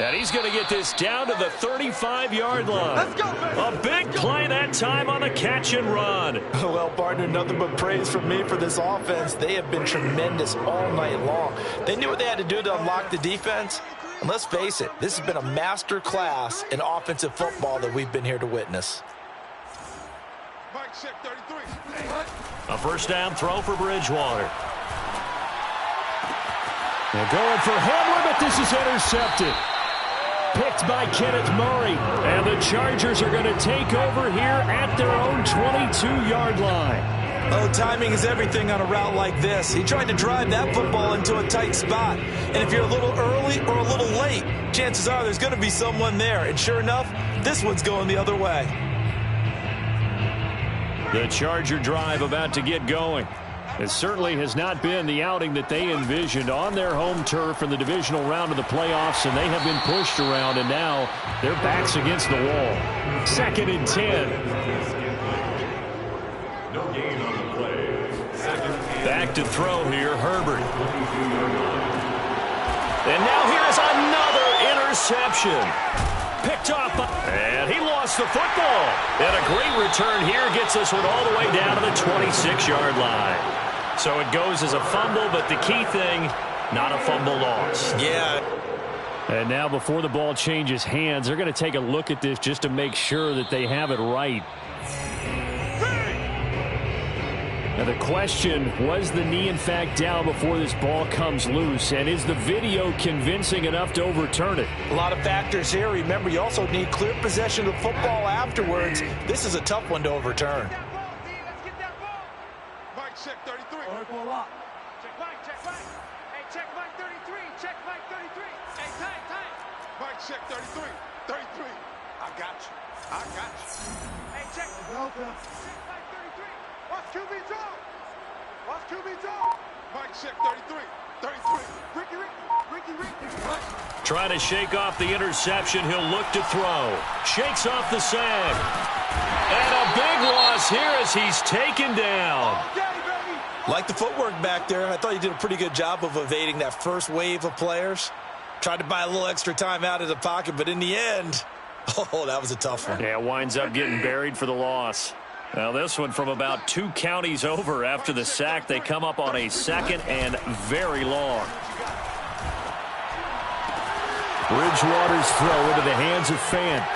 And he's going to get this down to the 35-yard line. Let's go, baby. A big play that time on the catch and run. Well, partner, nothing but praise from me for this offense. They have been tremendous all night long. They knew what they had to do to unlock the defense. And let's face it, this has been a master class in offensive football that we've been here to witness. A first down throw for Bridgewater. They're going for Hamler, but this is intercepted. Picked by Kenneth Murray. And the Chargers are going to take over here at their own 22-yard line. Oh, timing is everything on a route like this. He tried to drive that football into a tight spot. And if you're a little early or a little late, chances are there's going to be someone there. And sure enough, this one's going the other way. The Charger drive about to get going. It certainly has not been the outing that they envisioned on their home turf in the divisional round of the playoffs, and they have been pushed around, and now their backs against the wall. 2nd and 10. No gain on the play. Second and Back to throw here, Herbert. And now here's another interception. Picked up, and he lost the football. And a great return here gets this one all the way down to the 26-yard line. So it goes as a fumble, but the key thing, not a fumble loss. Yeah. And now before the ball changes hands, they're going to take a look at this just to make sure that they have it right. Now the question, was the knee in fact down before this ball comes loose? And is the video convincing enough to overturn it? A lot of factors here. Remember, you also need clear possession of the football afterwards. This is a tough one to overturn. Check 33. Check Mike, check Mike. Hey, check Mike 33. Check Mike 33. Hey, time. Mike, check 33. 33. I got you. Hey, check. Check Mike 33. Watch QB zone. Mike, check 33. 33. Ricky. Trying to shake off the interception. He'll look to throw. Shakes off the sack. And a big loss here as he's taken down. Like the footwork back there, I thought he did a pretty good job of evading that first wave of players. Tried to buy a little extra time out of the pocket, but in the end, oh, that was a tough one. Yeah, winds up getting buried for the loss. Now this one from about 2 counties over after the sack. They come up on a 2nd and very long. Bridgewater's throw into the hands of Fant.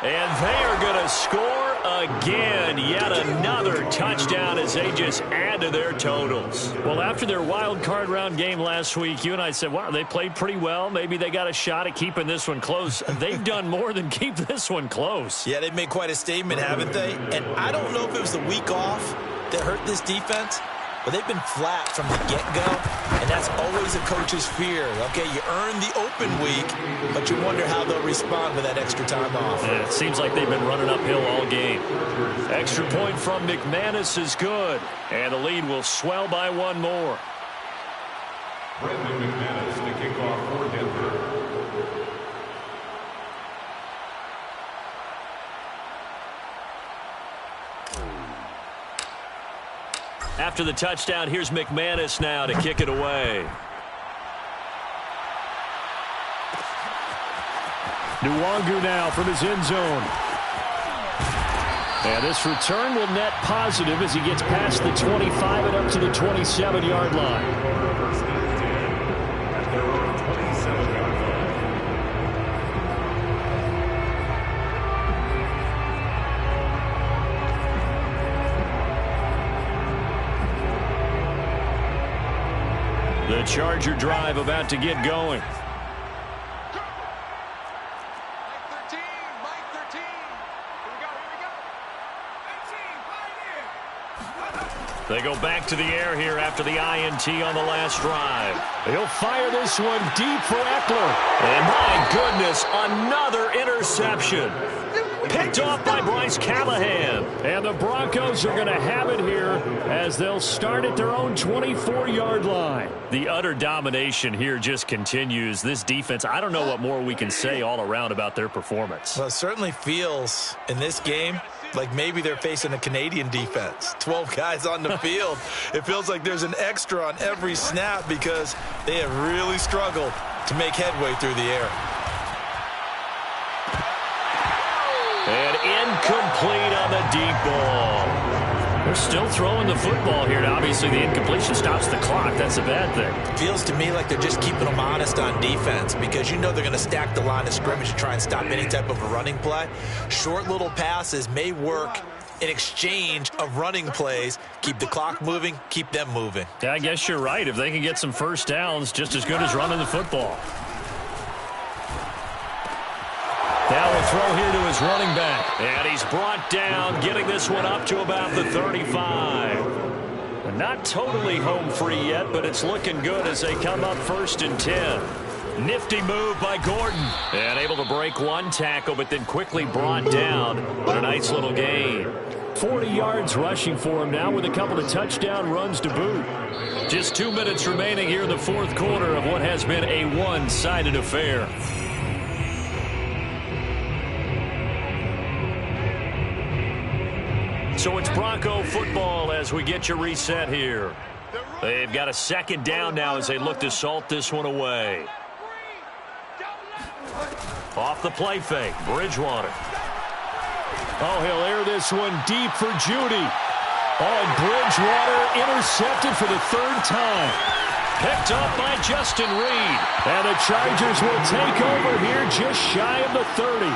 And they are going to score again. Yet another touchdown as they just add to their totals. Well, after their wild card round game last week, you and I said, wow, they played pretty well. Maybe they got a shot at keeping this one close. They've done more than keep this one close. Yeah, they've made quite a statement, haven't they? And I don't know if it was the week off that hurt this defense, but they've been flat from the get-go, and that's always a coach's fear. Okay, you earn the open week, but you wonder how they'll respond with that extra time off. Yeah, it seems like they've been running uphill all game. Extra point from McManus is good, and the lead will swell by 1 more. Brandon McManus to kick off for Denver. After the touchdown, here's McManus now to kick it away. Nwangu now from his end zone. And this return will net positive as he gets past the 25 and up to the 27-yard line. First and 10 at their own 27-yard line. The Charger drive about to get going. They go back to the air here after the INT on the last drive. He'll fire this one deep for Eckler. And my goodness, another interception. Picked off by Bryce Callahan. And the Broncos are going to have it here as they'll start at their own 24-yard line. The utter domination here just continues. This defense, I don't know what more we can say all around about their performance. Well, it certainly feels in this game like maybe they're facing a Canadian defense. 12 guys on the field. It feels like there's an extra on every snap because they have really struggled to make headway through the air. And incomplete on the deep ball. They're still throwing the football here. Obviously, the incompletion stops the clock. That's a bad thing. Feels to me like they're just keeping them honest on defense because you know they're going to stack the line of scrimmage to try and stop any type of a running play. Short little passes may work in exchange of running plays. Keep the clock moving, keep them moving. Yeah, I guess you're right. If they can get some first downs, just as good as running the football. Now we'll throw here to his running back. And he's brought down, getting this one up to about the 35. Not totally home free yet, but it's looking good as they come up 1st and 10. Nifty move by Gordon. And able to break one tackle, but then quickly brought down. But a nice little gain. 40 yards rushing for him now with a couple of touchdown runs to boot. Just 2 minutes remaining here in the fourth quarter of what has been a one-sided affair. So it's Bronco football as we get you reset here. They've got a second down now as they look to salt this one away. Off the play fake, Bridgewater. Oh, he'll air this one deep for Judy. Oh, and Bridgewater intercepted for the third time. Picked up by Justin Reed. And the Chargers will take over here just shy of the 30.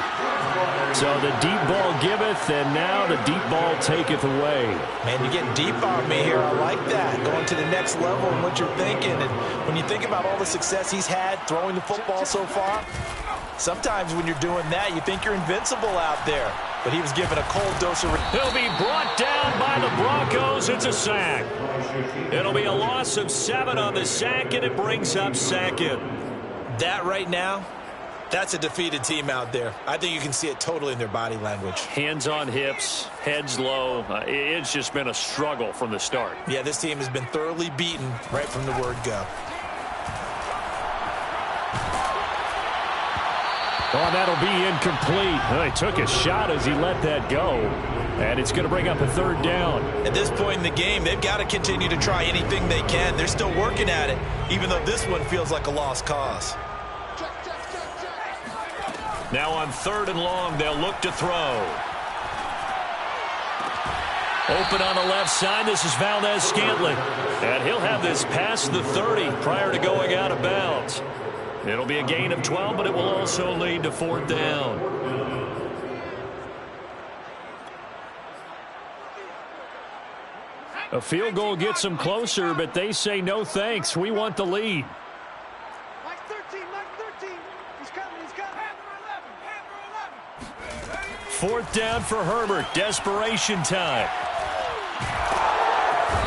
So the deep ball giveth, and now the deep ball taketh away. Man, you're getting deep on me here. I like that. Going to the next level and what you're thinking. And when you think about all the success he's had throwing the football so far, sometimes when you're doing that, you think you're invincible out there. But he was given a cold dose of... He'll be brought down by the Broncos. It's a sack. It'll be a loss of 7 on the sack, and it brings up second. That right now, that's a defeated team out there. I think you can see it totally in their body language. Hands on hips, heads low. It's just been a struggle from the start. Yeah, this team has been thoroughly beaten right from the word go. Oh, that'll be incomplete. Well, he took a shot as he let that go. And it's going to bring up a third down. At this point in the game, they've got to continue to try anything they can. They're still working at it, even though this one feels like a lost cause. Now on 3rd and long, they'll look to throw. Open on the left side. This is Valdez-Scantling. And he'll have this past the 30 prior to going out of bounds. It'll be a gain of 12, but it will also lead to 4th down. A field goal gets them closer, but they say no thanks. We want the lead. Mike 13, Mike 13. He's coming, he's coming. 4th down for Herbert. Desperation time.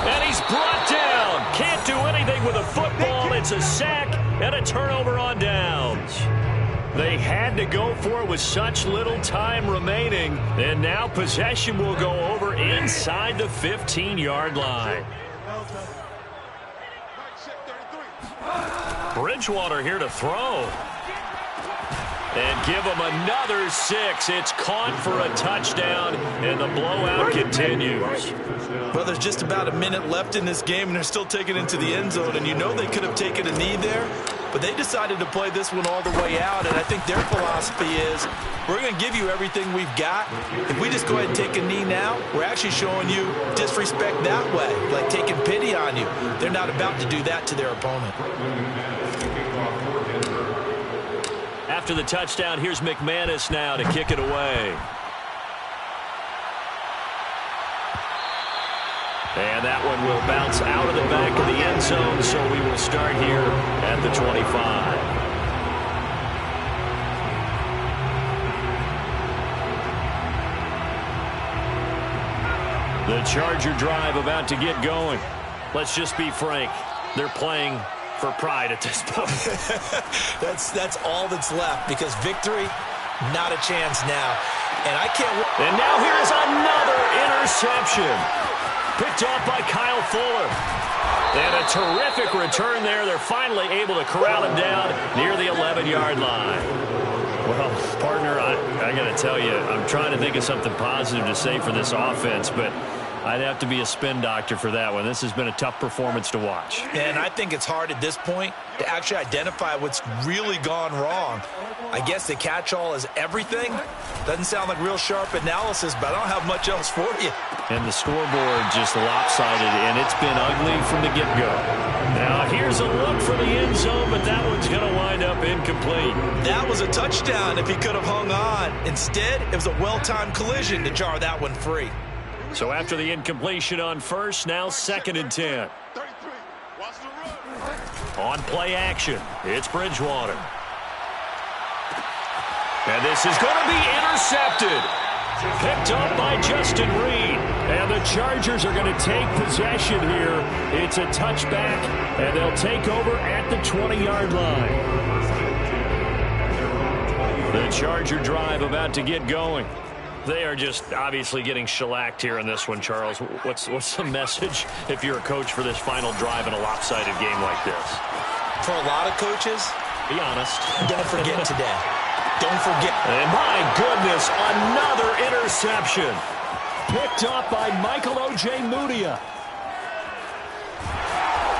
And he's brought down. Can't do anything with a football. It's a sack and a turnover on downs. They had to go for it with such little time remaining. And now possession will go over inside the 15-yard line. Bridgewater here to throw. And give them another 6. It's caught for a touchdown, and the blowout continues. Well, there's just about a minute left in this game, and they're still taking it into the end zone. And you know they could have taken a knee there, but they decided to play this one all the way out. And I think their philosophy is, we're going to give you everything we've got. If we just go ahead and take a knee now, we're actually showing you disrespect that way, like taking pity on you. They're not about to do that to their opponent. After the touchdown, here's McManus now to kick it away. And that one will bounce out of the back of the end zone, so we will start here at the 25. The Charger drive about to get going. Let's just be frank. They're playing for pride at this point. That's all that's left, because victory, not a chance now. And I can't wait. And now here's another interception. Picked off by Kyle Fuller. And a terrific return there. They're finally able to corral him down near the 11-yard line. Well, partner, I got to tell you, I'm trying to think of something positive to say for this offense, but I'd have to be a spin doctor for that one. This has been a tough performance to watch. And I think it's hard at this point to actually identify what's really gone wrong. I guess the catch-all is everything. Doesn't sound like real sharp analysis, but I don't have much else for you. And the scoreboard just lopsided, and it's been ugly from the get-go. Now, here's a look for the end zone, but that one's going to wind up incomplete. That was a touchdown if he could have hung on. Instead, it was a well-timed collision to jar that one free. So after the incompletion on first, now 2nd and 10. On play action, it's Bridgewater. And this is going to be intercepted. Picked up by Justin Reed. And the Chargers are going to take possession here. It's a touchback, and they'll take over at the 20-yard line. The Charger drive about to get going. They are just obviously getting shellacked here in this one, Charles. What's the message if you're a coach for this final drive in a lopsided game like this? For a lot of coaches, be honest. Don't forget today. Don't forget. And my goodness, another interception. Picked up by Michael O.J. Mudia.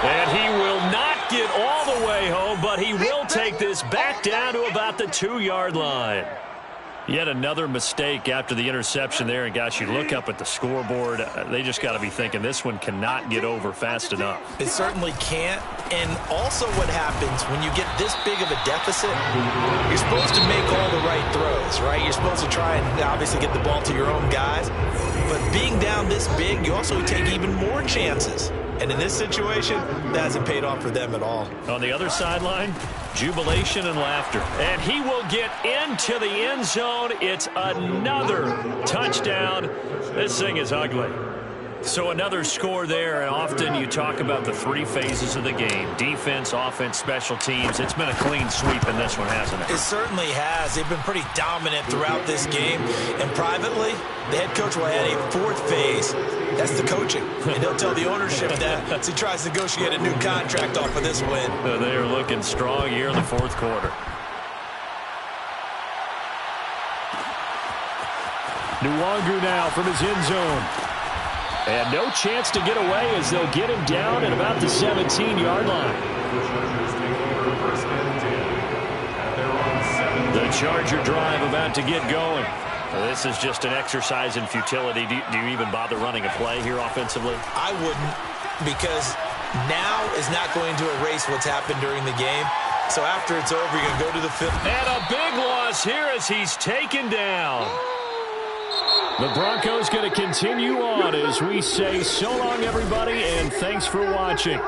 And he will not get all the way home, but he will take this back down to about the 2-yard line. Yet another mistake after the interception there, and gosh, you look up at the scoreboard, they just got to be thinking this one cannot get over fast enough. It certainly can't. And also what happens when you get this big of a deficit, you're supposed to make all the right throws, right? You're supposed to try and obviously get the ball to your own guys. But being down this big, you also take even more chances. And in this situation, that hasn't paid off for them at all. On the other sideline, jubilation and laughter. And he will get into the end zone. It's another touchdown. This thing is ugly. So another score there, and often you talk about the 3 phases of the game. Defense, offense, special teams. It's been a clean sweep in this one, hasn't it? It certainly has. They've been pretty dominant throughout this game. And privately, the head coach will add a 4th phase. That's the coaching. And he'll tell the ownership that as he tries to negotiate a new contract off of this win. They are looking strong here in the 4th quarter. Nwangu now from his end zone. And no chance to get away as they'll get him down at about the 17-yard line. The Charger drive about to get going. This is just an exercise in futility. Do you even bother running a play here offensively? I wouldn't, because now is not going to erase what's happened during the game. So after it's over, you're going to go to the field. And a big loss here as he's taken down. The Broncos going to continue on as we say so long, everybody, and thanks for watching.